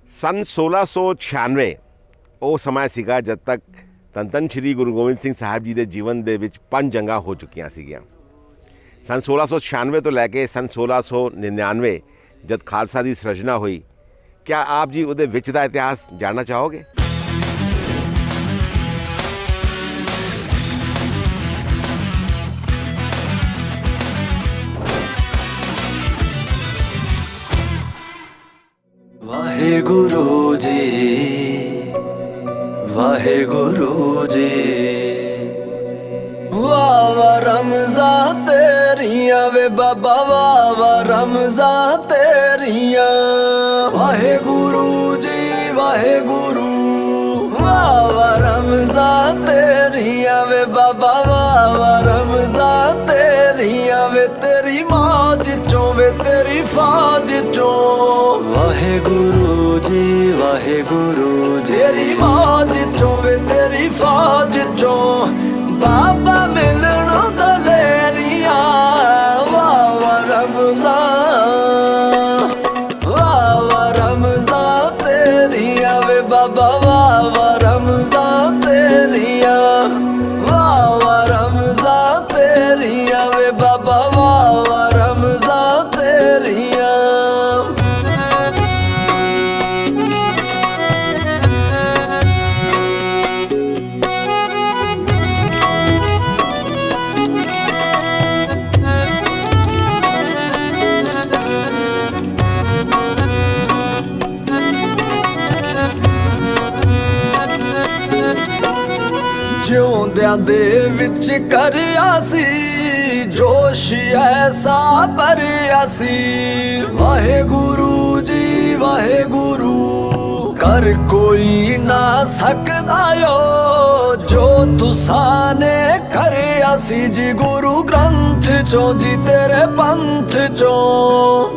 सन 1696 ਉਹ ਸਮਾਂ ਸੀਗਾ ਜਦ ਤੱਕ ਧੰਨ ਸ਼੍ਰੀ ਗੁਰੂ ਗੋਬਿੰਦ ਸਿੰਘ ਸਾਹਿਬ ਜੀ ਦੇ ਜੀਵਨ ਦੇ ਵਿੱਚ 5 ਜੰਗਾਂ ਹੋ ਚੁੱਕੀਆਂ ਸੀਗੀਆਂ। सन 1696 ਤੋਂ ਲੈ ਕੇ सन 1699 ਜਦ ਖਾਲਸਾ ਦੀ ਸਿਰਜਣਾ ਹੋਈ। क्या आप जी ਉਹਦੇ ਵਿੱਚ ਦਾ ਇਤਿਹਾਸ ਜਾਣਨਾ ਚਾਹੋਗੇ? ਵਾਹਿਗੁਰੂ ਜੀ ਵਾਹਿਗੁਰੂ ਜੀ ਵਾਹ ਵਾਹ ਰਮਜ਼ਾ ਤੇਰੀਆਂ ਵੇ ਬਾਬਾ ਵਾਹ ਵਾਹ ਰਮਜ਼ਾ ਤੇਰੀਆਂ ਵਾਹਿਗੁਰੂ ਜੀ ਵਾਹਿਗੁਰੂ ਵਾਹ ਵਾਹ ਰਮਜ਼ਾ ਤੇਰੀਆਂ ਵੇ ਬਾਬਾ ਵਾਹ ਵਾਹ ਰਮਜ਼ਾ ਤੇਰੀਆਂ ਵੇ ਤੇਰੀ ਮਾਝ ਚੋਂ ਵੇ ਤੇਰੀ ਫਾਜ ਚੋਂ ਵਾਹਿਗੁਰੂ ਜੀ ਵਾਹਿਗੁਰੂ ਜੀ ਤੇਰੀ ਮਾਝ ਚੋਂ ਵੇ ਤੇਰੀ ਫਾਜ ਚੋਂ ਬਾਬਾ ਮਿਲਣ ਦਲੇਰੀਆਂ ਵਾਹ ਵਾਹ ਰਮਜ਼ਾ ਵਾਹ ਵਾਹ ਰਮਜ਼ਾ ਤੇਰੀਆਂ ਵੇ ਬਾਬਾ ਵਾਹ ਵਾਹ ਰਮਜ਼ਾ ਤੇਰੀਆਂ ਵਾਹ ਵਾਹ ਰਮਜ਼ਾ ਤੇਰੀਆਂ ਵੇ ਬਾਬਾ ਵਾਹ ਵਾਹ ਰਮਜ਼ਾ ਤੇਰੀਆਂ ਜਿਉਂਦਿਆਂ ਦੇ ਵਿੱਚ ਕਰਿਆ ਸੀ ਜੋਸ਼ ਐਸਾ ਭਰਿਆ ਸੀ ਵਾਹਿਗੁਰੂ ਜੀ ਵਾਹਿਗੁਰੂ ਕਰ ਕੋਈ ਨਾ ਸਕਦਾ ਓ ਜੋ ਤੁਸਾਂ ਨੇ ਕਰਿਆ ਸੀ ਜੀ ਗੁਰੂ ਗ੍ਰੰਥ ਚੋਂ ਜੀ ਤੇਰੇ ਪੰਥ ਚੋਂ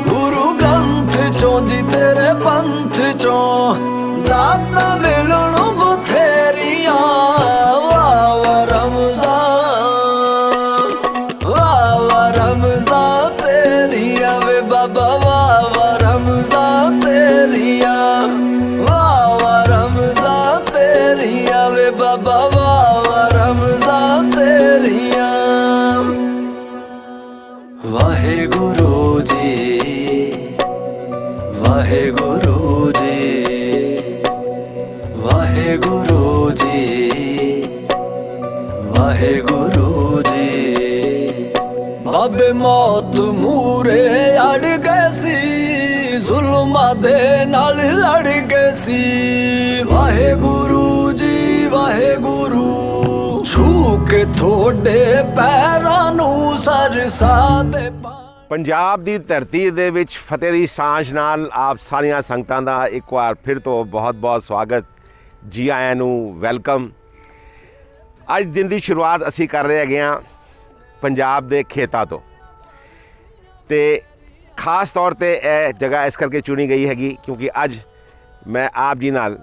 ਗੁਰੂ ਗ੍ਰੰਥ ਚੋਂ ਜੀ ਤੇਰੇ ਪੰਥ ਚੋਂ ਦਾਤਾਂ ਮਿਲਣ ਬਥੇਰੀਆਂ ਵਾਹ ਵਾਹ ਰਮਜ਼ਾ ਵਾਹ ਵਾਹ ਰਮਜ਼ਾ ਤੇਰੀਆਂ ਵੇ ਬਾਬਾ ਵਾਹ ਵਾਹ ਰਮਜ਼ਾ ਤੇਰੀਆਂ ਵਾਹ ਵਾਹ ਰਮਜ਼ਾ ਤੇਰੀਆਂ ਵੇ ਬਾਬਾ ਵਾਹ ਵਾਹ ਰਮਜ਼ਾ ਤੇਰੀਆਂ ਵਾਹਿਗੁਰੂ ਜੀ ਵਾਹਿਗੁਰੂ ਜੀ ਵਾਹਿਗੁਰੂ ਜੀ ਵਾਹਿਗੁਰੂ ਜੀ ਬਾਬੇ ਮੌਤ ਮੂਰੇ ਅੜ ਗਏ ਸੀ ਜ਼ੁਲਮਾਂ ਦੇ ਨਾਲ ਲੜ ਗਏ ਸੀ ਵਾਹਿਗੁਰੂ ਜੀ ਵਾਹਿਗੁਰੂ ਛੂ ਕੇ ਤੁਹਾਡੇ ਪੈਰਾਂ ਨੂੰ ਸਰਸਾ ਦੇ ਪੰਜਾਬ ਦੀ ਧਰਤੀ ਦੇ ਵਿੱਚ ਫਤਿਹ ਦੀ ਸਾਂਝ ਨਾਲ ਆਪ ਸਾਰੀਆਂ ਸੰਗਤਾਂ ਦਾ ਇੱਕ ਵਾਰ ਫਿਰ ਤੋਂ ਬਹੁਤ-ਬਹੁਤ ਸਵਾਗਤ। ਜੀ ਆਇਆਂ ਨੂੰ ਵੈਲਕਮ। ਅੱਜ ਦਿਨ ਦੀ ਸ਼ੁਰੂਆਤ ਅਸੀਂ ਕਰ ਰਹੇ ਹੈਗੇ ਹਾਂ ਪੰਜਾਬ ਦੇ ਖੇਤਾਂ ਤੋਂ, ਤੇ ਖਾਸ ਤੌਰ ਤੇ ਇਹ ਜਗ੍ਹਾ ਇਸ ਕਰਕੇ ਚੁਣੀ ਗਈ ਹੈਗੀ ਕਿਉਂਕਿ ਅੱਜ ਮੈਂ ਆਪ ਜੀ ਨਾਲ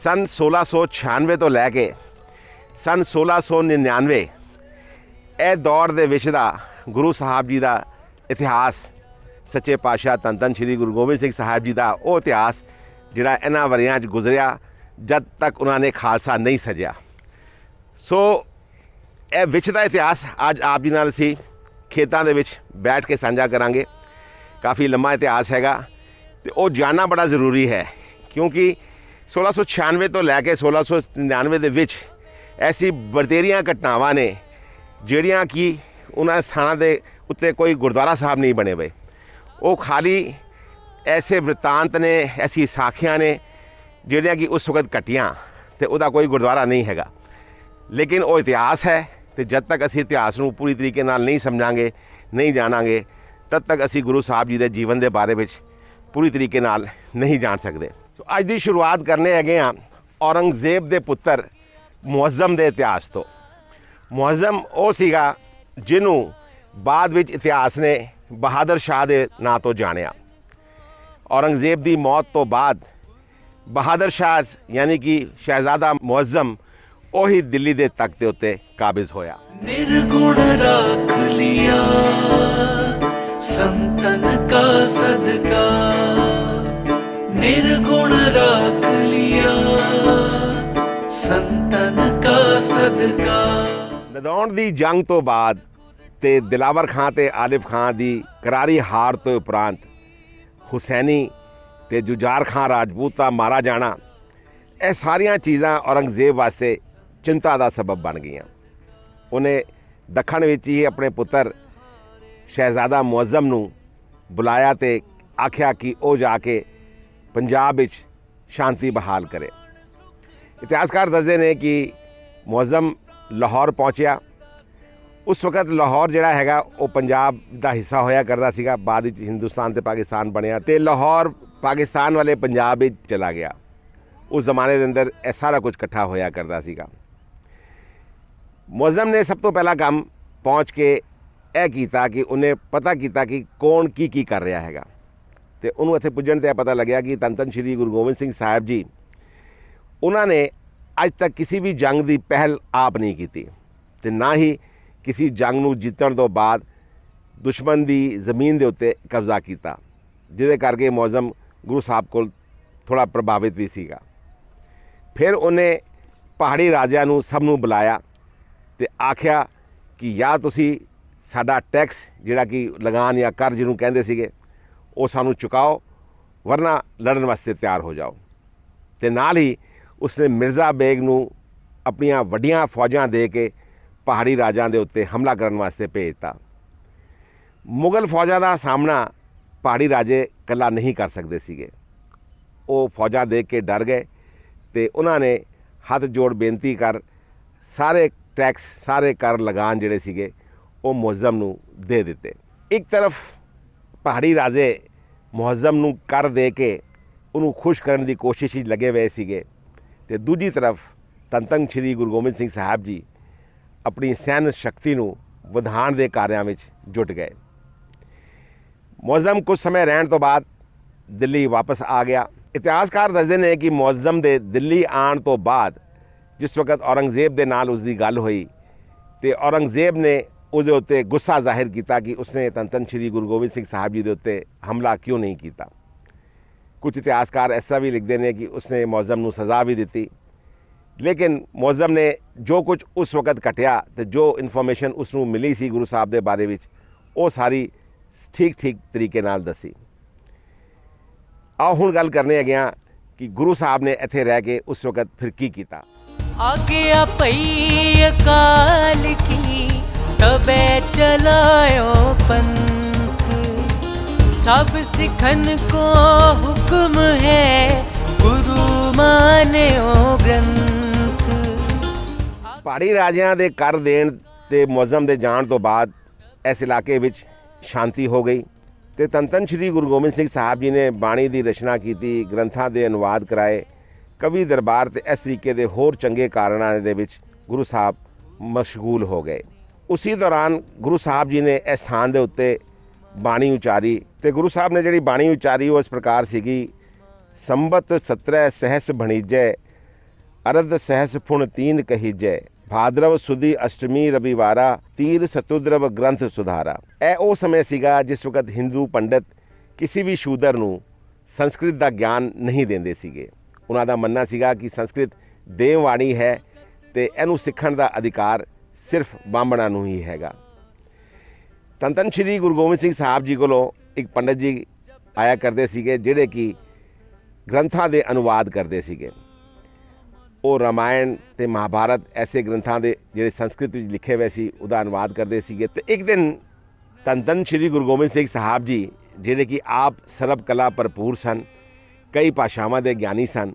सन 1696 ਤੋਂ ਲੈ ਕੇ सन 1699 ਇਹ ਦੌਰ ਦੇ ਵਿੱਚ ਦਾ ਗੁਰੂ ਸਾਹਿਬ ਜੀ ਦਾ ਇਤਿਹਾਸ, ਸੱਚੇ ਪਾਤਸ਼ਾਹ ਧੰਨ ਸ਼੍ਰੀ ਗੁਰੂ ਗੋਬਿੰਦ ਸਿੰਘ ਸਾਹਿਬ ਜੀ ਦਾ ਉਹ ਇਤਿਹਾਸ ਜਿਹੜਾ ਇਹਨਾਂ ਵਰਿਆਂ 'ਚ ਗੁਜ਼ਰਿਆ ਜਦ ਤੱਕ ਉਹਨਾਂ ਨੇ ਖਾਲਸਾ ਨਹੀਂ ਸਜਿਆ। ਸੋ ਇਹ ਵਿੱਚ ਦਾ ਇਤਿਹਾਸ ਅੱਜ ਆਪ ਜੀ ਨਾਲ ਅਸੀਂ ਖੇਤਾਂ ਦੇ ਵਿੱਚ ਬੈਠ ਕੇ ਸਾਂਝਾ ਕਰਾਂਗੇ। ਕਾਫੀ ਲੰਮਾ ਇਤਿਹਾਸ ਹੈਗਾ ਤੇ ਉਹ ਜਾਣਨਾ ਬੜਾ ਜ਼ਰੂਰੀ ਹੈ ਕਿਉਂਕਿ 1696 ਤੋਂ ਲੈ ਕੇ 1699 ਦੇ ਵਿੱਚ ਐਸੀ ਬਥੇਰੀਆਂ ਘਟਨਾਵਾਂ ਨੇ ਜਿਹੜੀਆਂ ਕਿ ਉਹਨਾਂ ਸਥਾਨਾਂ ਦੇ ਉੱਤੇ ਕੋਈ ਗੁਰਦੁਆਰਾ ਸਾਹਿਬ ਨਹੀਂ ਬਣੇ ਹੋਏ। ਉਹ ਖਾਲੀ ਐਸੇ ਵ੍ਰਿਤਾਂਤ ਨੇ, ਐਸੀ ਸਾਖੀਆਂ ਨੇ ਜਿਹੜੀਆਂ ਕਿ ਉਸ ਵਕਤ ਘਟੀਆਂ ਤੇ ਉਹਦਾ ਕੋਈ ਗੁਰਦੁਆਰਾ ਨਹੀਂ ਹੈਗਾ। ਲੇਕਿਨ ਉਹ ਇਤਿਹਾਸ ਹੈ ਤੇ ਜਦ ਤੱਕ ਅਸੀਂ ਇਤਿਹਾਸ ਨੂੰ ਪੂਰੀ ਤਰੀਕੇ ਨਾਲ ਨਹੀਂ ਸਮਝਾਂਗੇ, ਨਹੀਂ ਜਾਣਾਂਗੇ, ਤਦ ਤੱਕ ਅਸੀਂ ਗੁਰੂ ਸਾਹਿਬ ਜੀ ਦੇ ਜੀਵਨ ਦੇ ਬਾਰੇ ਵਿੱਚ ਪੂਰੀ ਤਰੀਕੇ ਨਾਲ ਨਹੀਂ ਜਾਣ ਸਕਦੇ। ਸੋ ਅੱਜ ਦੀ ਸ਼ੁਰੂਆਤ ਕਰਨੇ ਹੈਗੇ ਹਾਂ ਔਰੰਗਜ਼ੇਬ ਦੇ ਪੁੱਤਰ ਮੁਅੱਜ਼ਮ ਦੇ ਇਤਿਹਾਸ ਤੋਂ। ਮੁਅੱਜ਼ਮ ਉਹ ਸੀਗਾ ਜਿਹਨੂੰ ਬਾਅਦ ਵਿੱਚ ਇਤਿਹਾਸ ਨੇ ਬਹਾਦਰ ਸ਼ਾਹ ਦੇ ਨਾਂ ਤੋਂ ਜਾਣਿਆ। ਔਰੰਗਜ਼ੇਬ ਦੀ ਮੌਤ ਤੋਂ ਬਾਅਦ ਬਹਾਦਰ ਸ਼ਾਹ ਯਾਨੀ ਕਿ ਸ਼ਹਿਜ਼ਾਦਾ ਮੁਅੱਜ਼ਮ ਉਹੀ ਦਿੱਲੀ ਦੇ ਤਖਤ ਦੇ ਉੱਤੇ ਕਾਬਜ਼ ਹੋਇਆ। ਨਿਰਗੁਣ ਰੱਖ ਲਿਆ संतन का सदका निर्गुण राख लिया, संतन का सदका। ਨਦੌਣ ਦੀ ਜੰਗ ਤੋਂ ਬਾਅਦ ਤੇ ਦਿਲਾਵਰ ਖਾਂ ਤੇ ਆਲਿਫ ਖਾਂ ਦੀ ਕਰਾਰੀ ਹਾਰ ਤੋਂ ਉਪਰੰਤ ਹੁਸੈਨੀ ਤੇ ਜੁਝਾਰ ਖਾਂ ਰਾਜਪੂਤ ਦਾ ਮਾਰਾ ਜਾਣਾ, ਇਹ ਸਾਰੀਆਂ ਚੀਜ਼ਾਂ ਔਰੰਗਜ਼ੇਬ ਵਾਸਤੇ ਚਿੰਤਾ ਦਾ ਸਬਬ ਬਣ ਗਈਆਂ। ਉਹਨੇ ਦੱਖਣ ਵਿੱਚ ਹੀ ਆਪਣੇ ਪੁੱਤਰ ਸ਼ਹਿਜ਼ਾਦਾ ਮੁਅੱਜ਼ਮ ਨੂੰ ਬੁਲਾਇਆ ਤੇ ਆਖਿਆ ਕਿ ਉਹ ਜਾ ਕੇ ਪੰਜਾਬ ਵਿੱਚ ਸ਼ਾਂਤੀ ਬਹਾਲ ਕਰੇ। ਇਤਿਹਾਸਕਾਰ ਦੱਸਦੇ ਨੇ ਕਿ ਮੁਅੱਜ਼ਮ ਲਾਹੌਰ ਪਹੁੰਚਿਆ। ਉਸ ਵਕਤ ਲਾਹੌਰ ਜਿਹੜਾ ਹੈਗਾ ਉਹ ਪੰਜਾਬ ਦਾ ਹਿੱਸਾ ਹੋਇਆ ਕਰਦਾ ਸੀਗਾ, ਬਾਅਦ ਵਿੱਚ ਹਿੰਦੁਸਤਾਨ ਤੇ ਪਾਕਿਸਤਾਨ ਬਣਿਆ ਤੇ ਲਾਹੌਰ ਪਾਕਿਸਤਾਨ ਵਾਲੇ ਪੰਜਾਬ ਵਿੱਚ ਚਲਾ ਗਿਆ। ਉਸ ਜ਼ਮਾਨੇ ਦੇ ਅੰਦਰ ਇਹ ਸਾਰਾ ਕੁਝ ਇਕੱਠਾ ਹੋਇਆ ਕਰਦਾ ਸੀਗਾ। ਮੁਅੱਜ਼ਮ ਨੇ ਸਭ ਤੋਂ ਪਹਿਲਾ ਕੰਮ ਪਹੁੰਚ ਕੇ ਇਹ ਕੀਤਾ ਕਿ ਉਹਨੇ ਪਤਾ ਕੀਤਾ ਕਿ ਕੌਣ ਕੀ ਕਰ ਰਿਹਾ ਹੈਗਾ ਤੇ ਉਹਨੂੰ ਇੱਥੇ ਪੁੱਜਣ ਤੇ ਪਤਾ ਲੱਗਿਆ ਕਿ ਧੰਨ ਸ਼੍ਰੀ ਗੁਰੂ ਗੋਬਿੰਦ ਸਿੰਘ ਸਾਹਿਬ ਜੀ ਉਹਨਾਂ ਨੇ ਅੱਜ ਤੱਕ ਕਿਸੇ ਵੀ ਜੰਗ ਦੀ ਪਹਿਲ ਆਪ ਨਹੀਂ ਕੀਤੀ ਤੇ ਨਾ ਹੀ ਕਿਸੇ ਜੰਗ ਨੂੰ ਜਿੱਤਣ ਤੋਂ ਬਾਅਦ ਦੁਸ਼ਮਣ ਦੀ ਜ਼ਮੀਨ ਦੇ ਉੱਤੇ ਕਬਜ਼ਾ ਕੀਤਾ, ਜਿਹਦੇ ਕਰਕੇ ਮੁਅੱਜ਼ਮ ਗੁਰੂ ਸਾਹਿਬ ਕੋਲ ਥੋੜ੍ਹਾ ਪ੍ਰਭਾਵਿਤ ਵੀ ਸੀਗਾ। ਫਿਰ ਉਹਨੇ ਪਹਾੜੀ ਰਾਜਿਆਂ ਨੂੰ ਸਭ ਨੂੰ ਬੁਲਾਇਆ ਤੇ ਆਖਿਆ ਕਿ ਜਾਂ ਤੁਸੀਂ ਸਾਡਾ ਟੈਕਸ ਜਿਹੜਾ ਕਿ ਲਗਾਨ ਜਾਂ ਕਰ ਜਿਹਨੂੰ ਕਹਿੰਦੇ ਸੀਗੇ ਉਹ ਸਾਨੂੰ ਚੁਕਾਓ, ਵਰਨਾ ਲੜਨ ਵਾਸਤੇ ਤਿਆਰ ਹੋ ਜਾਓ। ਤੇ ਨਾਲ ਹੀ ਉਸਨੇ ਮਿਰਜ਼ਾ ਬੇਗ ਨੂੰ ਆਪਣੀਆਂ ਵੱਡੀਆਂ ਫੌਜਾਂ ਦੇ ਕੇ ਪਹਾੜੀ ਰਾਜਾਂ ਦੇ ਉੱਤੇ ਹਮਲਾ ਕਰਨ ਵਾਸਤੇ ਭੇਜ ਦਿੱਤਾ। ਮੁਗਲ ਫੌਜਾਂ ਦਾ ਸਾਹਮਣਾ ਪਹਾੜੀ ਰਾਜੇ ਇਕੱਲਾ ਨਹੀਂ ਕਰ ਸਕਦੇ ਸੀਗੇ। ਉਹ ਫੌਜਾਂ ਦੇਖ ਕੇ ਡਰ ਗਏ ਤੇ ਉਹਨਾਂ ਨੇ ਹੱਥ ਜੋੜ ਬੇਨਤੀ ਕਰ ਸਾਰੇ ਟੈਕਸ ਸਾਰੇ ਕਰ ਲਗਾਨ ਜਿਹੜੇ ਸੀਗੇ ਉਹ ਮੁਅੱਜ਼ਮ ਨੂੰ ਦੇ ਦਿੱਤੇ। ਇੱਕ ਤਰਫ ਪਹਾੜੀ ਰਾਜੇ ਮੁਅੱਜ਼ਮ ਨੂੰ ਕਰ ਦੇ ਕੇ ਉਹਨੂੰ ਖੁਸ਼ ਕਰਨ ਦੀ ਕੋਸ਼ਿਸ਼ ਵਿੱਚ ਲੱਗੇ ਹੋਏ ਸੀਗੇ ਤੇ ਦੂਜੀ ਤਰਫ ਧੰਨ ਸ਼੍ਰੀ ਗੁਰੂ ਗੋਬਿੰਦ ਸਿੰਘ ਸਾਹਿਬ ਜੀ ਆਪਣੀ ਸੈਨ ਸ਼ਕਤੀ ਨੂੰ ਵਧਾਉਣ ਦੇ ਕਾਰਿਆਂ ਵਿੱਚ ਜੁਟ ਗਏ। ਮੁਅੱਜ਼ਮ ਕੁਝ ਸਮੇਂ ਰਹਿਣ ਤੋਂ ਬਾਅਦ ਦਿੱਲੀ ਵਾਪਸ ਆ ਗਿਆ। ਇਤਿਹਾਸਕਾਰ ਦੱਸਦੇ ਨੇ ਕਿ ਮੁਅੱਜ਼ਮ ਦੇ ਦਿੱਲੀ ਆਉਣ ਤੋਂ ਬਾਅਦ ਜਿਸ ਵਕਤ ਔਰੰਗਜ਼ੇਬ ਦੇ ਨਾਲ ਉਸ ਦੀ ਗੱਲ ਹੋਈ ਤੇ ਔਰੰਗਜ਼ੇਬ ਨੇ ਉਹਦੇ ਉੱਤੇ ਗੁੱਸਾ ਜ਼ਾਹਿਰ ਕੀਤਾ ਕਿ ਉਸਨੇ ਧੰਨ ਸ਼੍ਰੀ ਗੁਰੂ ਗੋਬਿੰਦ ਸਿੰਘ ਸਾਹਿਬ ਜੀ ਦੇ ਉੱਤੇ ਹਮਲਾ ਕਿਉਂ ਨਹੀਂ ਕੀਤਾ। ਕੁਝ ਇਤਿਹਾਸਕਾਰ ਇਸ ਤਰ੍ਹਾਂ ਵੀ ਲਿਖਦੇ ਨੇ ਕਿ ਉਸਨੇ ਮੁਅੱਜ਼ਮ ਨੂੰ ਸਜ਼ਾ ਵੀ ਦਿੱਤੀ, ਲੇਕਿਨ ਮੁਅੱਜ਼ਮ ਨੇ ਜੋ ਕੁਝ ਉਸ ਵਕਤ ਘਟਿਆ ਤੇ ਜੋ ਇਨਫੋਰਮੇਸ਼ਨ ਉਸ ਨੂੰ ਮਿਲੀ ਸੀ ਗੁਰੂ ਸਾਹਿਬ ਦੇ ਬਾਰੇ ਵਿੱਚ ਉਹ ਸਾਰੀ ਠੀਕ ਤਰੀਕੇ ਨਾਲ ਦੱਸੀ। ਆਓ ਹੁਣ ਗੱਲ ਕਰਨੇ ਹੈਗੇ ਹਾਂ ਕਿ ਗੁਰੂ ਸਾਹਿਬ ਨੇ ਇੱਥੇ ਰਹਿ ਕੇ ਉਸ ਵਕਤ ਫਿਰ ਕੀ ਕੀਤਾ। आज्ञा पई अकाल की तबे चलायो पंथ, सब सिखन को हुक्म है गुरु मान्यो ग्रंथ। ਪਹਾੜੀ ਰਾਜਿਆਂ ਦੇ ਕਰ ਦੇਣ ਤੇ ਮੁਅੱਜ਼ਮ ਦੇ ਜਾਣ ਤੋਂ ਬਾਅਦ ਇਸ ਇਲਾਕੇ ਵਿੱਚ ਸ਼ਾਂਤੀ ਹੋ ਗਈ ਤੇ ਧੰਨ ਸ਼੍ਰੀ ਗੁਰੂ ਗੋਬਿੰਦ ਸਿੰਘ ਸਾਹਿਬ ਜੀ ਨੇ ਬਾਣੀ ਦੀ ਰਚਨਾ ਕੀਤੀ, ਗ੍ਰੰਥਾਂ ਦੇ ਅਨੁਵਾਦ ਕਰਾਏ, ਕਵੀ ਦਰਬਾਰ ਤੇ ਇਸ ਤਰੀਕੇ ਦੇ ਹੋਰ ਚੰਗੇ ਕਾਰਨਾਂ ਦੇ ਵਿੱਚ ਗੁਰੂ ਸਾਹਿਬ ਮਸ਼ਗੂਲ ਹੋ ਗਏ। ਉਸੇ ਦੌਰਾਨ ਗੁਰੂ ਸਾਹਿਬ ਜੀ ਨੇ ਇਸ ਸਥਾਨ ਦੇ ਉੱਤੇ ਬਾਣੀ ਉਚਾਰੀ ਤੇ ਗੁਰੂ ਸਾਹਿਬ ਨੇ ਜਿਹੜੀ ਬਾਣੀ ਉਚਾਰੀ ਉਹ ਇਸ ਪ੍ਰਕਾਰ ਸੀਗੀ। ਸੰਬਤ 17 ਸਹਿਸ ਭਣੀਜੈ, ਅਰਧ ਸਹਿਸ ਫੁਣ ਤੀਨ ਕਹੀਜੈ, ਭਾਦਰਵ ਸੁਦੀ ਅਸ਼ਟਮੀ ਰਵਿਵਾਰਾ, ਤੀਰ ਸਤੁਦਰਵ ਗ੍ਰੰਥ ਸੁਧਾਰਾ। ਇਹ ਉਹ ਸਮੇਂ ਸੀਗਾ ਜਿਸ ਵਕਤ ਹਿੰਦੂ ਪੰਡਤ ਕਿਸੇ ਵੀ ਸ਼ੂਦਰ ਨੂੰ ਸੰਸਕ੍ਰਿਤ ਦਾ ਗਿਆਨ ਨਹੀਂ ਦਿੰਦੇ ਸੀਗੇ। ਉਹਨਾਂ ਦਾ ਮੰਨਣਾ ਸੀਗਾ ਕਿ ਸੰਸਕ੍ਰਿਤ ਦੇਵਵਾਣੀ ਹੈ ਤੇ ਇਹਨੂੰ ਸਿੱਖਣ ਦਾ ਅਧਿਕਾਰ ਸਿਰਫ ਬਾਹਮਣਾਂ ਨੂੰ ਹੀ ਹੈਗਾ। ਧੰਨ ਸ਼੍ਰੀ ਗੁਰੂ ਗੋਬਿੰਦ ਸਿੰਘ ਸਾਹਿਬ ਜੀ ਕੋਲੋਂ ਇੱਕ ਪੰਡਤ ਜੀ ਆਇਆ ਕਰਦੇ ਸੀਗੇ ਜਿਹੜੇ ਕਿ ਗ੍ਰੰਥਾਂ ਦੇ ਅਨੁਵਾਦ ਕਰਦੇ ਸੀਗੇ। ਉਹ ਰਾਮਾਇਣ ਤੇ ਮਹਾਭਾਰਤ ਐਸੇ ਗ੍ਰੰਥਾਂ ਦੇ ਜਿਹੜੇ ਸੰਸਕ੍ਰਿਤ ਵਿੱਚ ਲਿਖੇ ਹੋਏ ਸੀ ਉਹਦਾ ਅਨੁਵਾਦ ਕਰਦੇ ਸੀਗੇ। ਤੇ ਇੱਕ ਦਿਨ ਧੰਨ ਸ਼੍ਰੀ ਗੁਰੂ ਗੋਬਿੰਦ ਸਿੰਘ ਸਾਹਿਬ ਜੀ ਜਿਹੜੇ ਕਿ ਆਪ ਸਰਬ ਕਲਾ ਭਰਪੂਰ ਸਨ, ਕਈ ਭਾਸ਼ਾਵਾਂ ਦੇ ਗਿਆਨੀ ਸਨ,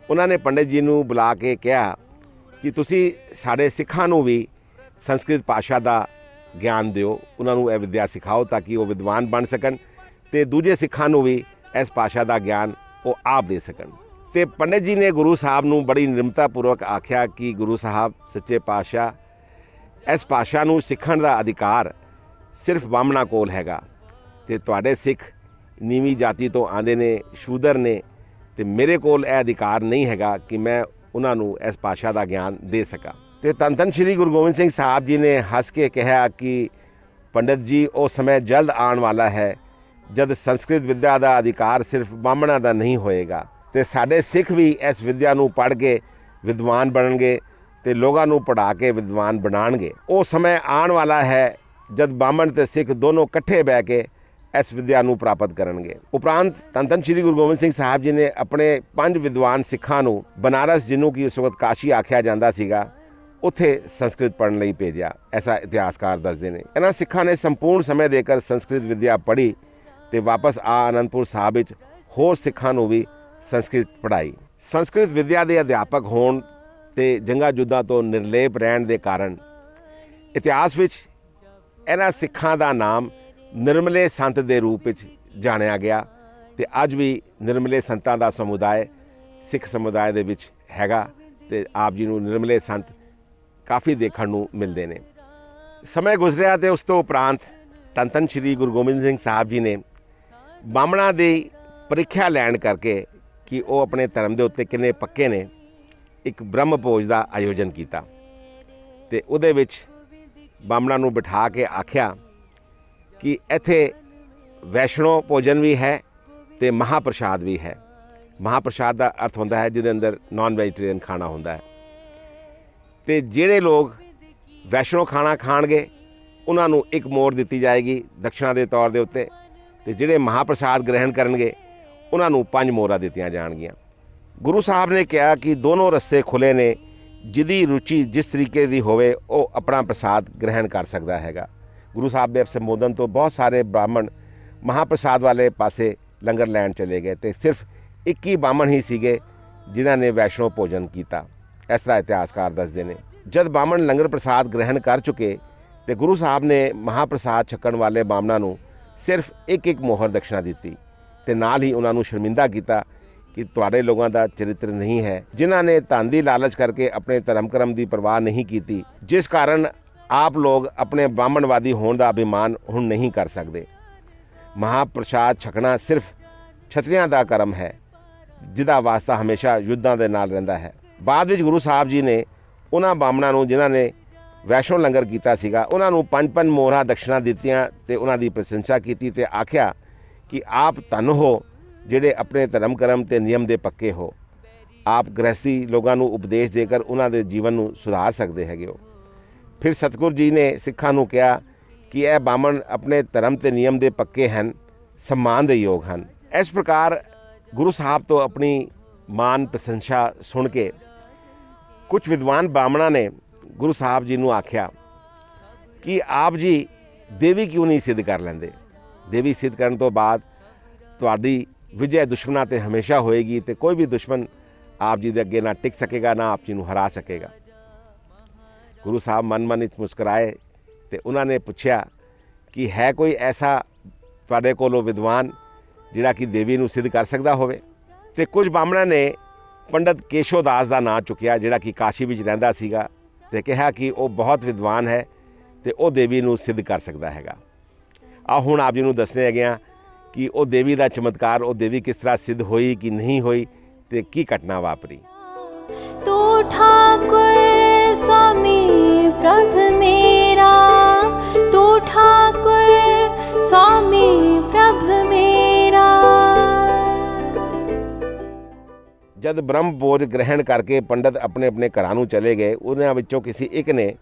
ਉਹਨਾਂ ਨੇ ਪੰਡਿਤ ਜੀ ਨੂੰ ਬੁਲਾ ਕੇ ਕਿਹਾ ਕਿ ਤੁਸੀਂ ਸਾਡੇ ਸਿੱਖਾਂ ਨੂੰ ਵੀ ਸੰਸਕ੍ਰਿਤ ਭਾਸ਼ਾ ਦਾ ਗਿਆਨ ਦਿਓ, ਉਹਨਾਂ ਨੂੰ ਇਹ ਵਿੱਦਿਆ ਸਿਖਾਓ ਤਾਂ ਕਿ ਉਹ ਵਿਦਵਾਨ ਬਣ ਸਕਣ ਤੇ ਦੂਜੇ ਸਿੱਖਾਂ ਨੂੰ ਵੀ ਇਸ ਭਾਸ਼ਾ ਦਾ ਗਿਆਨ ਉਹ ਆਪ ਦੇ ਸਕਣ। ਤੇ ਪੰਡਿਤ ਜੀ ਨੇ ਗੁਰੂ ਸਾਹਿਬ ਨੂੰ ਬੜੀ ਨਿਰਮਤਾਪੂਰਵਕ ਆਖਿਆ ਕਿ ਗੁਰੂ ਸਾਹਿਬ ਸੱਚੇ ਪਾਤਸ਼ਾਹ, ਇਸ ਭਾਸ਼ਾ ਨੂੰ ਸਿੱਖਣ ਦਾ ਅਧਿਕਾਰ ਸਿਰਫ ਬਾਹਮਣਾਂ ਕੋਲ ਹੈਗਾ ਤੇ ਤੁਹਾਡੇ ਸਿੱਖ ਨੀਵੀਂ ਜਾਤੀ ਤੋਂ ਆਉਂਦੇ ਨੇ, ਸ਼ੂਦਰ ਨੇ, ਤੇ ਮੇਰੇ ਕੋਲ ਇਹ ਅਧਿਕਾਰ ਨਹੀਂ ਹੈਗਾ ਕਿ ਮੈਂ ਉਹਨਾਂ ਨੂੰ ਇਸ ਭਾਸ਼ਾ ਦਾ ਗਿਆਨ ਦੇ ਸਕਾਂ। ਤੇ ਧੰਨ ਸ਼੍ਰੀ ਗੁਰੂ ਗੋਬਿੰਦ ਸਿੰਘ ਸਾਹਿਬ ਜੀ ਨੇ ਹੱਸ ਕੇ ਕਿਹਾ ਕਿ ਪੰਡਤ ਜੀ ਉਹ ਸਮੇਂ ਜਲਦ ਆਉਣ ਵਾਲਾ ਹੈ ਜਦ ਸੰਸਕ੍ਰਿਤ ਵਿੱਦਿਆ ਦਾ ਅਧਿਕਾਰ ਸਿਰਫ ਬਾਹਮਣਾਂ ਦਾ ਨਹੀਂ ਹੋਏਗਾ ਤੇ ਸਾਡੇ ਸਿੱਖ ਵੀ ਇਸ ਵਿੱਦਿਆ ਨੂੰ ਪੜ੍ਹ ਕੇ ਵਿਦਵਾਨ ਬਣਨਗੇ ਤੇ ਲੋਕਾਂ ਨੂੰ ਪੜ੍ਹਾ ਕੇ ਵਿਦਵਾਨ ਬਣਾਉਣਗੇ। ਉਹ ਸਮੇਂ ਆਉਣ ਵਾਲਾ ਹੈ ਜਦ ਬਾਹਮਣ ਤੇ ਸਿੱਖ ਦੋਨੋਂ ਇਕੱਠੇ ਬਹਿ ਕੇ ਇਸ ਵਿੱਦਿਆ ਨੂੰ ਪ੍ਰਾਪਤ ਕਰਨਗੇ। ਉਪਰੰਤ ਧੰਨ ਸ਼੍ਰੀ ਗੁਰੂ ਗੋਬਿੰਦ ਸਿੰਘ ਸਾਹਿਬ ਜੀ ਨੇ ਆਪਣੇ 5 ਵਿਦਵਾਨ ਸਿੱਖਾਂ ਨੂੰ ਬਨਾਰਸ, ਜਿਹਨੂੰ ਕਿ ਉਸ ਵਕਤ ਕਾਸ਼ੀ ਆਖਿਆ ਜਾਂਦਾ ਸੀਗਾ, ਉੱਥੇ ਸੰਸਕ੍ਰਿਤ ਪੜ੍ਹਨ ਲਈ ਭੇਜਿਆ। ਐਸਾ ਇਤਿਹਾਸਕਾਰ ਦੱਸਦੇ ਨੇ। ਇਹਨਾਂ ਸਿੱਖਾਂ ਨੇ ਸੰਪੂਰਨ ਸਮੇਂ ਦੇ ਕੇ ਸੰਸਕ੍ਰਿਤ ਵਿੱਦਿਆ ਪੜ੍ਹੀ ਤੇ ਵਾਪਸ ਆ ਅਨੰਦਪੁਰ ਸਾਹਿਬ ਵਿੱਚ ਹੋਰ ਸਿੱਖਾਂ ਨੂੰ ਵੀ ਸੰਸਕ੍ਰਿਤ ਪੜ੍ਹਾਈ। ਸੰਸਕ੍ਰਿਤ ਵਿੱਦਿਆ ਦੇ ਅਧਿਆਪਕ ਹੋਣ ਤੇ ਜੰਗਾਂ ਯੁੱਧਾਂ ਤੋਂ ਨਿਰਲੇਪ ਰਹਿਣ ਦੇ ਕਾਰਨ ਇਤਿਹਾਸ ਵਿੱਚ ਇਹਨਾਂ ਸਿੱਖਾਂ ਦਾ ਨਾਮ ਨਿਰਮਲੇ ਸੰਤ ਦੇ ਰੂਪ ਵਿੱਚ ਜਾਣਿਆ ਗਿਆ ਤੇ ਅੱਜ ਵੀ ਨਿਰਮਲੇ ਸੰਤਾਂ ਦਾ ਸਮੁਦਾਇ ਸਿੱਖ ਸਮੁਦਾਇ ਦੇ ਵਿੱਚ ਹੈਗਾ ਤੇ ਆਪ ਜੀ ਨੂੰ ਨਿਰਮਲੇ ਸੰਤ ਕਾਫੀ ਦੇਖਣ ਨੂੰ ਮਿਲਦੇ ਨੇ। ਸਮੇਂ ਗੁਜ਼ਰਿਆ ਤੇ ਉਸ ਤੋਂ ਉਪਰੰਤ ਧੰਨ ਸ਼੍ਰੀ ਗੁਰੂ ਗੋਬਿੰਦ ਸਿੰਘ ਸਾਹਿਬ ਜੀ ਨੇ ਬਾਹਮਣਾਂ ਦੀ ਪ੍ਰੀਖਿਆ ਲੈਣ ਕਰਕੇ ਕਿ ਉਹ ਆਪਣੇ ਧਰਮ ਦੇ ਉੱਤੇ ਕਿੰਨੇ ਪੱਕੇ ਨੇ, ਇੱਕ ਬ੍ਰਹਮ ਭੋਜ ਦਾ ਆਯੋਜਨ ਕੀਤਾ ਤੇ ਉਹਦੇ ਵਿੱਚ ਬਾਹਮਣਾਂ ਨੂੰ ਬਿਠਾ ਕੇ ਆਖਿਆ ਕਿ ਇੱਥੇ ਵੈਸ਼ਨੋ ਭੋਜਨ ਵੀ ਹੈ ਤੇ ਮਹਾਪ੍ਰਸ਼ਾਦ ਵੀ ਹੈ। ਮਹਾਪ੍ਰਸ਼ਾਦ ਦਾ ਅਰਥ ਹੁੰਦਾ ਹੈ ਜਿਹਦੇ ਅੰਦਰ ਨਾਨ ਵੈਜੀਟੇਰੀਅਨ ਖਾਣਾ ਹੁੰਦਾ ਹੈ ਤੇ ਜਿਹੜੇ ਲੋਕ ਵੈਸ਼ਨੋ ਖਾਣਾ ਖਾਣਗੇ ਉਹਨਾਂ ਨੂੰ ਇੱਕ ਮੋਹਰ ਦਿੱਤੀ ਜਾਏਗੀ ਦਕਸ਼ਨਾ ਦੇ ਤੌਰ ਦੇ ਉੱਤੇ ਤੇ ਜਿਹੜੇ ਮਹਾਪ੍ਰਸ਼ਾਦ ਗ੍ਰਹਿਣ ਕਰਨਗੇ ਉਹਨਾਂ ਨੂੰ 5 ਮੋਹਰਾਂ ਦਿੱਤੀਆਂ ਜਾਣਗੀਆਂ। ਗੁਰੂ ਸਾਹਿਬ ਨੇ ਕਿਹਾ ਕਿ ਦੋਨੋਂ ਰਸਤੇ ਖੁੱਲੇ ਨੇ, ਜਿਹਦੀ ਰੁਚੀ ਜਿਸ ਤਰੀਕੇ ਦੀ ਹੋਵੇ ਉਹ ਆਪਣਾ ਪ੍ਰਸਾਦ ਗ੍ਰਹਿਣ ਕਰ ਸਕਦਾ ਹੈਗਾ। ਗੁਰੂ ਸਾਹਿਬ ਦੇ ਸੰਬੋਧਨ ਤੋਂ ਬਹੁਤ ਸਾਰੇ ਬ੍ਰਾਹਮਣ ਮਹਾਪ੍ਰਸਾਦ ਵਾਲੇ ਪਾਸੇ ਲੰਗਰ ਲੈਣ ਚਲੇ ਗਏ ਤੇ ਸਿਰਫ 21 ਬ੍ਰਾਹਮਣ ਹੀ ਸੀਗੇ ਜਿਨ੍ਹਾਂ ਨੇ ਵੈਸ਼ਨੋ ਭੋਜਨ ਕੀਤਾ। ਇਸ ਤਰ੍ਹਾਂ ਇਤਿਹਾਸਕਾਰ ਦੱਸਦੇ ਨੇ। ਜਦ ਬ੍ਰਾਹਮਣ ਲੰਗਰ ਪ੍ਰਸਾਦ ਗ੍ਰਹਿਣ ਕਰ ਚੁੱਕੇ ਤੇ ਗੁਰੂ ਸਾਹਿਬ ਨੇ ਮਹਾਪ੍ਰਸਾਦ ਛਕਣ ਵਾਲੇ ਬ੍ਰਾਹਮਣਾਂ ਨੂੰ ਸਿਰਫ ਇੱਕ ਮੋਹਰ ਦਕਸ਼ਨਾ ਦਿੱਤੀ ਤੇ ਨਾਲ ਹੀ ਉਹਨਾਂ ਨੂੰ ਸ਼ਰਮਿੰਦਾ ਕੀਤਾ ਕਿ ਤੁਹਾਡੇ ਲੋਕਾਂ ਦਾ ਚਰਿੱਤਰ ਨਹੀਂ ਹੈ, ਜਿਨ੍ਹਾਂ ਨੇ ਧਨ ਦੀ ਲਾਲਚ ਕਰਕੇ ਆਪਣੇ ਧਰਮ ਕਰਮ ਦੀ ਪਰਵਾਹ ਨਹੀਂ ਕੀਤੀ, ਜਿਸ ਕਾਰਨ ਆਪ ਲੋਕ ਆਪਣੇ ਬ੍ਰਾਹਮਣਵਾਦੀ ਹੋਣ ਦਾ ਅਭਿਮਾਨ ਹੁਣ ਨਹੀਂ ਕਰ ਸਕਦੇ। ਮਹਾਪ੍ਰਸਾਦ ਛਕਣਾ ਸਿਰਫ ਛਤਰੀਆਂ ਦਾ ਕਰਮ ਹੈ ਜਿਹਦਾ ਵਾਸਤਾ ਹਮੇਸ਼ਾ ਯੁੱਧਾਂ ਦੇ ਨਾਲ ਰਹਿੰਦਾ ਹੈ। ਬਾਅਦ ਵਿੱਚ ਗੁਰੂ ਸਾਹਿਬ ਜੀ ਨੇ ਉਹਨਾਂ ਬ੍ਰਾਹਮਣਾਂ ਨੂੰ ਜਿਨ੍ਹਾਂ ਨੇ ਵੈਸ਼ਨੋ ਲੰਗਰ ਕੀਤਾ ਸੀਗਾ ਉਹਨਾਂ ਨੂੰ 5 ਮੋਹਰਾਂ ਦਕਸ਼ਨਾ ਦਿੱਤੀਆਂ ਤੇ ਉਹਨਾਂ ਦੀ ਪ੍ਰਸ਼ੰਸਾ ਕੀਤੀ ਤੇ ਆਖਿਆ ਕਿ ਆਪ ਧੰਨ ਹੋ ਜਿਹੜੇ ਆਪਣੇ ਧਰਮ ਕਰਮ ਤੇ ਨਿਯਮ ਦੇ ਪੱਕੇ ਹੋ। ਆਪ ਗ੍ਰਹਿਸਥੀ ਲੋਕਾਂ ਨੂੰ ਉਪਦੇਸ਼ ਦੇ ਕਰ ਉਹਨਾਂ ਦੇ ਜੀਵਨ ਨੂੰ ਸੁਧਾਰ ਸਕਦੇ ਹੈਗੇ ਹੋ। ਫਿਰ ਸਤਿਗੁਰ ਜੀ ਨੇ ਸਿੱਖਾਂ ਨੂੰ ਕਿਹਾ ਕਿ ਇਹ ਬ੍ਰਾਹਮਣ ਆਪਣੇ ਧਰਮ ਤੇ ਨਿਯਮ ਦੇ ਪੱਕੇ ਹਨ, ਸਨਮਾਨ ਦੇ ਯੋਗ ਹਨ। ਇਸ ਪ੍ਰਕਾਰ ਗੁਰੂ ਸਾਹਿਬ ਤੋਂ ਆਪਣੀ ਮਾਨ ਪ੍ਰਸ਼ੰਸਾ ਸੁਣ ਕੇ ਕੁਝ ਵਿਦਵਾਨ ਬ੍ਰਾਹਮਣਾਂ ਨੇ ਗੁਰੂ ਸਾਹਿਬ ਜੀ ਨੂੰ ਆਖਿਆ ਕਿ ਆਪ ਜੀ ਦੇਵੀ ਕਿਉਂ ਨਹੀਂ ਸਿੱਧ ਕਰ ਲੈਂਦੇ। ਦੇਵੀ ਸਿੱਧ ਕਰਨ ਤੋਂ ਬਾਅਦ ਤੁਹਾਡੀ ਵਿਜੈ ਦੁਸ਼ਮਣਾਂ ਤੇ ਹਮੇਸ਼ਾ ਹੋਏਗੀ ਤੇ ਕੋਈ ਵੀ ਦੁਸ਼ਮਣ ਆਪ ਜੀ ਦੇ ਅੱਗੇ ਨਾ ਟਿਕ ਸਕੇਗਾ, ਨਾ ਆਪ ਜੀ ਨੂੰ ਹਰਾ ਸਕੇਗਾ। ਗੁਰੂ ਸਾਹਿਬ ਮਨ ਵਿੱਚ ਮੁਸਕਰਾਏ ਤੇ ਉਹਨਾਂ ਨੇ ਪੁੱਛਿਆ ਕਿ ਹੈ ਕੋਈ ਐਸਾ ਤੁਹਾਡੇ ਕੋਲੋਂ ਵਿਦਵਾਨ ਜਿਹੜਾ ਕਿ ਦੇਵੀ ਨੂੰ ਸਿੱਧ ਕਰ ਸਕਦਾ ਹੋਵੇ। ਤੇ ਕੁਝ ਬ੍ਰਾਹਮਣਾਂ ਨੇ ਪੰਡਤ ਕੇਸ਼ੋ ਦਾਸ ਦਾ ਨਾਂ ਚੁੱਕਿਆ ਜਿਹੜਾ ਕਿ ਕਾਸ਼ੀ ਵਿੱਚ ਰਹਿੰਦਾ ਸੀਗਾ ਤੇ ਕਿਹਾ ਕਿ ਉਹ ਬਹੁਤ ਵਿਦਵਾਨ ਹੈ ਤੇ ਉਹ ਦੇਵੀ ਨੂੰ ਸਿੱਧ ਕਰ ਸਕਦਾ ਹੈਗਾ। ਆ ਹੁਣ ਆਪ ਜੀ ਨੂੰ ਦੱਸਣੇ ਹੈਗੇ ਆ ਕਿ ਉਹ ਦੇਵੀ ਦਾ ਚਮਤਕਾਰ, ਉਹ ਦੇਵੀ ਕਿਸ ਤਰ੍ਹਾਂ ਸਿੱਧ ਹੋਈ ਕਿ ਨਹੀਂ ਹੋਈ ਤੇ ਕੀ ਘਟਨਾ ਵਾਪਰੀ। ਤੂੰ ਠਾਕੁਰ स्वामी प्रभ मेरा, तू ठाकुर स्वामी प्रभ मेरा। ਜਦ ਬ੍ਰਹਮ ਭੋਜ ਗ੍ਰਹਿਣ ਕਰਕੇ ਪੰਡਤ ਆਪਣੇ ਆਪਣੇ ਘਰਾਂ ਨੂੰ ਚਲੇ ਗਏ, ਉਹਨਾਂ ਵਿੱਚੋਂ ਕਿਸੇ ਇੱਕ ਨੇ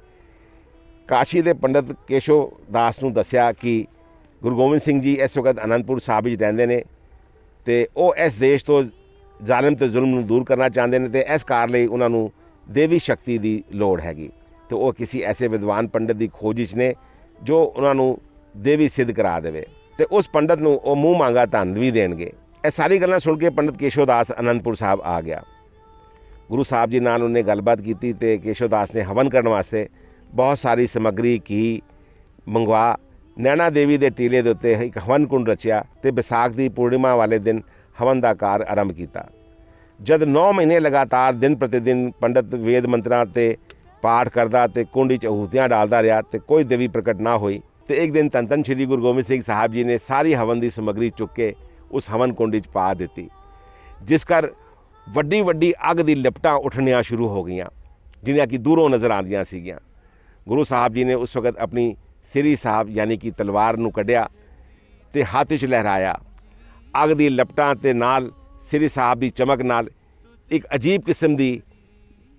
ਕਾਸ਼ੀ ਦੇ ਪੰਡਤ ਕੇਸ਼ੋ ਦਾਸ ਨੂੰ ਦੱਸਿਆ ਕਿ ਗੁਰੂ ਗੋਬਿੰਦ ਸਿੰਘ ਜੀ ਇਸ ਵਕਤ ਅਨੰਦਪੁਰ ਸਾਹਿਬ ਵਿੱਚ ਰਹਿੰਦੇ ਨੇ ਤੇ ਉਹ ਇਸ ਦੇਸ਼ ਤੋਂ ਜ਼ਾਲਿਮ ਤੇ ਜ਼ੁਲਮ ਨੂੰ ਦੂਰ ਕਰਨਾ ਚਾਹੁੰਦੇ ਨੇ ਤੇ ਇਸ ਕਾਰ ਲਈ ਉਹਨਾਂ ਨੂੰ ਦੇਵੀ ਸ਼ਕਤੀ ਦੀ ਲੋੜ ਹੈਗੀ ਤੇ ਉਹ ਕਿਸੇ ਐਸੇ ਵਿਦਵਾਨ ਪੰਡਤ ਦੀ ਖੋਜ ਵਿੱਚ ਨੇ ਜੋ ਉਹਨਾਂ ਨੂੰ ਦੇਵੀ ਸਿੱਧ ਕਰਾ ਦੇਵੇ ਤੇ ਉਸ ਪੰਡਤ ਨੂੰ ਉਹ ਮੂੰਹ ਮੰਗਾ ਧਨ ਵੀ ਦੇਣਗੇ। ਇਹ ਸਾਰੀ ਗੱਲਾਂ ਸੁਣ ਕੇ ਪੰਡਤ ਕੇਸ਼ੋ ਦਾਸ ਅਨੰਦਪੁਰ ਸਾਹਿਬ ਆ ਗਿਆ। ਗੁਰੂ ਸਾਹਿਬ ਜੀ ਨਾਲ ਉਹਨੇ ਗੱਲਬਾਤ ਕੀਤੀ ਤੇ ਕੇਸ਼ੋ ਦਾਸ ਨੇ ਹਵਨ ਕਰਨ ਵਾਸਤੇ ਬਹੁਤ ਸਾਰੀ ਸਮੱਗਰੀ ਕੀ ਮੰਗਵਾ ਨੈਣਾ ਦੇਵੀ ਦੇ ਟੀਲੇ ਦੇ ਉੱਤੇ ਇੱਕ ਹਵਨ ਕੁੰਡ ਰਚਿਆ ਤੇ ਵਿਸਾਖ ਦੀ ਪੂਰਨਿਮਾ ਵਾਲੇ ਦਿਨ ਹਵਨ ਦਾ ਕਾਰ ਆਰੰਭ ਕੀਤਾ। ਜਦ 9 ਮਹੀਨੇ ਲਗਾਤਾਰ ਦਿਨ ਪ੍ਰਤੀ ਦਿਨ ਪੰਡਤ ਵੇਦ ਮੰਤਰਾਂ ਤੇ ਪਾਠ ਕਰਦਾ ਤੇ ਕੁੰਡ ਵਿੱਚ ਆਹੂਤੀਆਂ ਡਾਲਦਾ ਰਿਹਾ ਤੇ ਕੋਈ ਦੇਵੀ ਪ੍ਰਗਟ ਨਾ ਹੋਈ ਤੇ ਇੱਕ ਦਿਨ ਧੰਨ ਸ਼੍ਰੀ ਗੁਰੂ ਗੋਬਿੰਦ ਸਿੰਘ ਸਾਹਿਬ ਜੀ ਨੇ ਸਾਰੀ ਹਵਨ ਦੀ ਸਮੱਗਰੀ ਚੁੱਕ ਕੇ ਉਸ ਹਵਨ ਕੁੰਡ ਵਿੱਚ ਪਾ ਦਿੱਤੀ, ਜਿਸ ਕਰ ਵੱਡੀ ਵੱਡੀ ਅੱਗ ਦੀ ਲਿਪਟਾਂ ਉੱਠਣੀਆਂ ਸ਼ੁਰੂ ਹੋ ਗਈਆਂ ਜਿਹੜੀਆਂ ਕਿ ਦੂਰੋਂ ਨਜ਼ਰ ਆਉਂਦੀਆਂ ਸੀਗੀਆਂ। ਗੁਰੂ ਸਾਹਿਬ ਜੀ ਨੇ ਉਸ ਵਕਤ ਆਪਣੀ ਸ੍ਰੀ ਸਾਹਿਬ ਯਾਨੀ ਕਿ ਤਲਵਾਰ ਨੂੰ ਕੱਢਿਆ ਤੇ ਹੱਥ 'ਚ ਲਹਿਰਾਇਆ। ਅੱਗ ਦੀ ਲਪਟਾਂ ਤੇ ਨਾਲ ਸ੍ਰੀ ਸਾਹਿਬ ਦੀ ਚਮਕ ਨਾਲ ਇੱਕ ਅਜੀਬ ਕਿਸਮ ਦੀ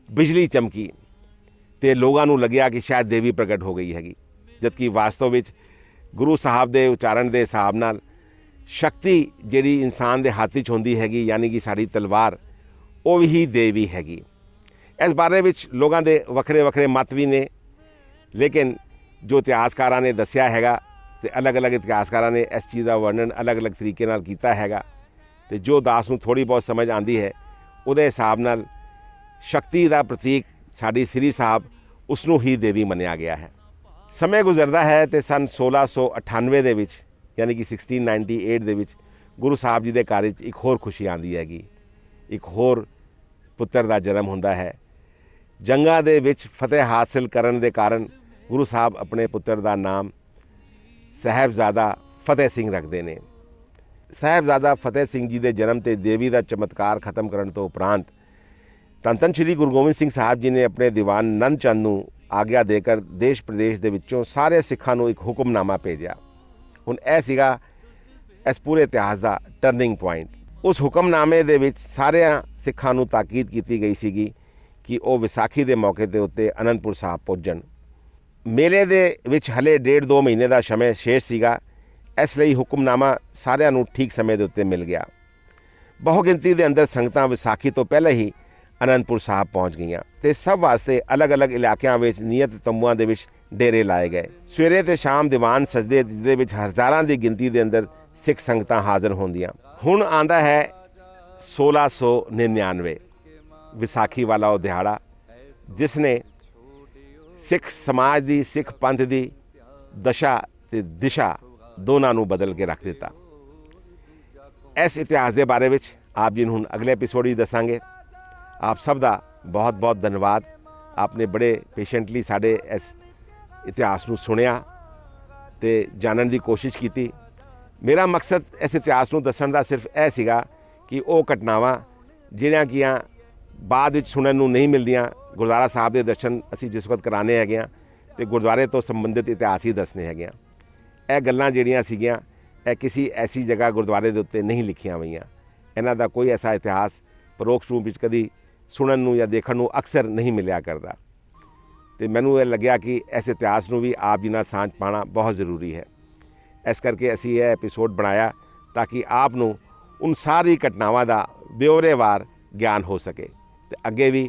ਬਿਜਲੀ ਚਮਕੀ ਤੇ ਲੋਕਾਂ ਨੂੰ ਲੱਗਿਆ ਕਿ ਸ਼ਾਇਦ ਦੇਵੀ ਪ੍ਰਗਟ ਹੋ ਗਈ ਹੈਗੀ, ਜਦਕਿ ਵਾਸਤਵ ਵਿੱਚ ਗੁਰੂ ਸਾਹਿਬ ਦੇ ਉਚਾਰਨ ਦੇ ਹਿਸਾਬ ਨਾਲ ਸ਼ਕਤੀ ਜਿਹੜੀ ਇਨਸਾਨ ਦੇ ਹੱਥ 'ਚ ਹੁੰਦੀ ਹੈਗੀ ਯਾਨੀ ਕਿ ਸਾਡੀ ਤਲਵਾਰ, ਉਹ ਵੀ ਦੇਵੀ ਹੈਗੀ। ਇਸ ਬਾਰੇ ਵਿੱਚ ਲੋਕਾਂ ਦੇ ਵੱਖਰੇ ਵੱਖਰੇ ਮਤ ਵੀ ਨੇ, ਲੇਕਿਨ ਜੋ ਇਤਿਹਾਸਕਾਰਾਂ ਨੇ ਦੱਸਿਆ ਹੈਗਾ ਤੇ ਅਲੱਗ-ਅਲੱਗ ਇਤਿਹਾਸਕਾਰਾਂ ਨੇ ਇਸ ਚੀਜ਼ ਦਾ ਵਰਣਨ ਅਲੱਗ-ਅਲੱਗ ਤਰੀਕੇ ਨਾਲ ਕੀਤਾ ਹੈਗਾ ਤੇ ਜੋ ਦਾਸ ਨੂੰ ਥੋੜ੍ਹੀ ਬਹੁਤ ਸਮਝ ਆਉਂਦੀ ਹੈ ਉਹਦੇ ਹਿਸਾਬ ਨਾਲ ਸ਼ਕਤੀ ਦਾ ਪ੍ਰਤੀਕ ਸਾਡੀ ਸ੍ਰੀ ਸਾਹਿਬ, ਉਸ ਨੂੰ ਹੀ ਦੇਵੀ ਮੰਨਿਆ ਗਿਆ ਹੈ। ਸਮੇਂ ਗੁਜ਼ਰਦਾ ਹੈ ਤੇ ਸਨ 1698 ਦੇ ਵਿੱਚ ਯਾਨੀ ਕਿ 1698 ਦੇ ਵਿੱਚ ਗੁਰੂ ਸਾਹਿਬ ਜੀ ਦੇ ਘਰ ਵਿੱਚ ਇੱਕ ਹੋਰ ਖੁਸ਼ੀ ਆਉਂਦੀ ਹੈਗੀ, ਇੱਕ ਹੋਰ ਪੁੱਤਰ ਦਾ ਜਨਮ ਹੁੰਦਾ ਹੈ। ਜੰਗਾਂ ਦੇ ਵਿੱਚ ਫਤਿਹ ਹਾਸਿਲ ਕਰਨ ਦੇ ਕਾਰਨ ਗੁਰੂ ਸਾਹਿਬ ਆਪਣੇ ਪੁੱਤਰ ਦਾ ਨਾਮ ਸਾਹਿਬਜ਼ਾਦਾ ਫਤਿਹ ਸਿੰਘ ਰੱਖਦੇ ਨੇ। ਸਾਹਿਬਜ਼ਾਦਾ ਫਤਿਹ ਸਿੰਘ ਜੀ ਦੇ ਜਨਮ ਤੇ ਦੇਵੀ ਦਾ ਚਮਤਕਾਰ ਖਤਮ ਕਰਨ ਤੋਂ ਉਪਰੰਤ ਧੰਨ ਧੰਨ ਸ਼੍ਰੀ ਗੁਰੂ ਗੋਬਿੰਦ ਸਿੰਘ ਸਾਹਿਬ ਜੀ ਨੇ ਆਪਣੇ ਦੀਵਾਨ ਨੰਦ ਚੰਦ ਨੂੰ ਆਗਿਆ ਦੇ ਕਰ ਦੇਸ਼ ਪ੍ਰਦੇਸ਼ ਦੇ ਵਿੱਚੋਂ ਸਾਰੇ ਸਿੱਖਾਂ ਨੂੰ ਇੱਕ ਹੁਕਮਨਾਮਾ ਭੇਜਿਆ। ਹੁਣ ਇਹ ਸੀਗਾ ਇਸ ਪੂਰੇ ਇਤਿਹਾਸ ਦਾ ਟਰਨਿੰਗ ਪੁਆਇੰਟ। ਉਸ ਹੁਕਮਨਾਮੇ ਦੇ ਵਿੱਚ ਸਾਰਿਆਂ ਸਿੱਖਾਂ ਨੂੰ ਤਾਕੀਦ ਕੀਤੀ ਗਈ ਸੀਗੀ ਕਿ ਉਹ ਵਿਸਾਖੀ ਦੇ ਮੌਕੇ ਦੇ ਉੱਤੇ ਅਨੰਦਪੁਰ ਸਾਹਿਬ ਪਹੁੰਚਣ। ਮੇਲੇ ਦੇ ਵਿੱਚ ਹਲੇ 1.5-2 ਮਹੀਨੇ ਦਾ ਸਮੇਂ ਸ਼ੇਸ਼ ਸੀਗਾ, ਇਸ ਲਈ ਹੁਕਮਨਾਮਾ ਸਾਰਿਆਂ ਨੂੰ ਠੀਕ ਸਮੇਂ ਦੇ ਉੱਤੇ ਮਿਲ ਗਿਆ। ਬਹੁ ਗਿਣਤੀ ਦੇ ਅੰਦਰ ਸੰਗਤਾਂ ਵਿਸਾਖੀ ਤੋਂ ਪਹਿਲਾਂ ਹੀ ਅਨੰਦਪੁਰ ਸਾਹਿਬ ਪਹੁੰਚ ਗਈਆਂ ਤੇ ਸਭ ਵਾਸਤੇ ਅਲੱਗ-ਅਲੱਗ ਇਲਾਕਿਆਂ ਵਿੱਚ ਨਿਯਤ ਤੰਬੂਆਂ ਦੇ ਵਿੱਚ ਡੇਰੇ ਲਾਏ ਗਏ। ਸਵੇਰੇ ਤੇ ਸ਼ਾਮ ਦੀਵਾਨ ਸਜਦੇ ਜਿਹਦੇ ਵਿੱਚ ਹਜ਼ਾਰਾਂ ਦੀ ਗਿਣਤੀ ਦੇ ਅੰਦਰ ਸਿੱਖ ਸੰਗਤਾਂ ਹਾਜ਼ਰ ਹੁੰਦੀਆਂ। ਹੁਣ ਆਂਦਾ ਹੈ 1699 ਵਿਸਾਖੀ ਵਾਲਾ ਉਹ ਦਿਹਾੜਾ ਜਿਸ ਨੇ ਸਿੱਖ ਸਮਾਜ ਦੀ, ਸਿੱਖ ਪੰਥ ਦੀ ਦਸ਼ਾ ਤੇ ਦਿਸ਼ਾ ਦੋਨਾਂ ਨੂੰ ਬਦਲ ਕੇ ਰੱਖ ਦਿੱਤਾ। ਇਸ ਇਤਿਹਾਸ ਦੇ ਬਾਰੇ ਵਿੱਚ ਆਪ ਜੀ ਨੂੰ ਹੁਣ ਅਗਲੇ ਐਪੀਸੋਡ ਵਿੱਚ ਦੱਸਾਂਗੇ। ਆਪ ਸਭ ਦਾ ਬਹੁਤ ਬਹੁਤ ਧੰਨਵਾਦ। ਆਪਨੇ ਬੜੇ ਪੇਸ਼ੈਂਟਲੀ ਸਾਡੇ ਇਸ ਇਤਿਹਾਸ ਨੂੰ ਸੁਣਿਆ ਤੇ ਜਾਣਨ ਦੀ ਕੋਸ਼ਿਸ਼ ਕੀਤੀ। ਮੇਰਾ ਮਕਸਦ ਇਸ ਇਤਿਹਾਸ ਨੂੰ ਦੱਸਣ ਦਾ ਸਿਰਫ ਇਹ ਸੀਗਾ ਕਿ ਉਹ ਘਟਨਾਵਾਂ ਜਿਹੜੀਆਂ ਕਿ ਬਾਅਦ ਵਿੱਚ ਸੁਣਨ ਨੂੰ ਨਹੀਂ ਮਿਲਦੀਆਂ, ਗੁਰਦੁਆਰਾ ਸਾਹਿਬ ਦੇ ਦਰਸ਼ਨ ਅਸੀਂ ਜਿਸ ਵਕਤ ਕਰਾਣੇ ਹੈਗੇ ਆ ਤੇ ਗੁਰਦੁਆਰੇ ਤੋਂ ਸੰਬੰਧਿਤ ਇਤਿਹਾਸ ਹੀ ਦੱਸਣੇ ਹੈਗੇ ਆ। ਇਹ ਗੱਲਾਂ ਜਿਹੜੀਆਂ ਸੀਗੀਆਂ ਇਹ ਕਿਸੇ ਐਸੀ ਜਗ੍ਹਾ ਗੁਰਦੁਆਰੇ ਦੇ ਉੱਤੇ ਨਹੀਂ ਲਿਖੀਆਂ ਹੋਈਆਂ। ਇਹਨਾਂ ਦਾ ਕੋਈ ਐਸਾ ਇਤਿਹਾਸ ਪਰੋਕਸ਼ ਰੂਪ ਵਿੱਚ ਕਦੀ ਸੁਣਨ ਨੂੰ ਜਾਂ ਦੇਖਣ ਨੂੰ ਅਕਸਰ ਨਹੀਂ ਮਿਲਿਆ ਕਰਦਾ ਤੇ ਮੈਨੂੰ ਇਹ ਲੱਗਿਆ ਕਿ ਇਸ ਇਤਿਹਾਸ ਨੂੰ ਵੀ ਆਪ ਜੀ ਨਾਲ ਸਾਂਝ ਪਾਉਣਾ ਬਹੁਤ ਜ਼ਰੂਰੀ ਹੈ। ਇਸ ਕਰਕੇ ਅਸੀਂ ਇਹ ਐਪੀਸੋਡ ਬਣਾਇਆ ਤਾਂ ਕਿ ਆਪ ਨੂੰ ਉਨ ਸਾਰੀ ਘਟਨਾਵਾਂ ਦਾ ਬਿਓਰੇਵਾਰ ਗਿਆਨ ਹੋ ਸਕੇ ਤੇ ਅੱਗੇ ਵੀ